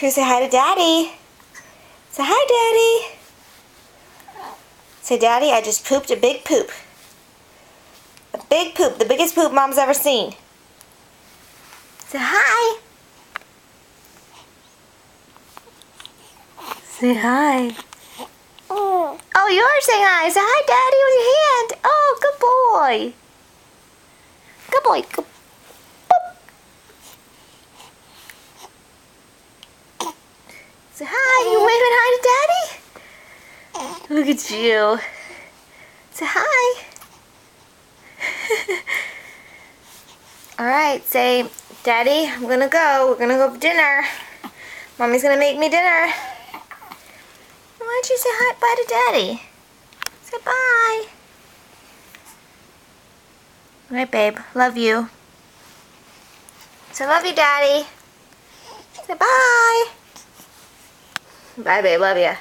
Say hi to Daddy. Say hi, Daddy. Say, Daddy, I just pooped a big poop. A big poop. The biggest poop Mom's ever seen. Say hi. Say hi. Oh, you're saying hi. Say hi, Daddy, with your hand. Oh, good boy. Good boy. Good. Boop. Say hi. You waving hi to Daddy? Look at you. Say hi. Alright, say, Daddy, I'm gonna go. We're gonna go for dinner. Mommy's gonna make me dinner. Why don't you say hi, bye to Daddy? Say bye. Alright, babe. Love you. Say love you, Daddy. Say bye. Bye, babe. Love ya.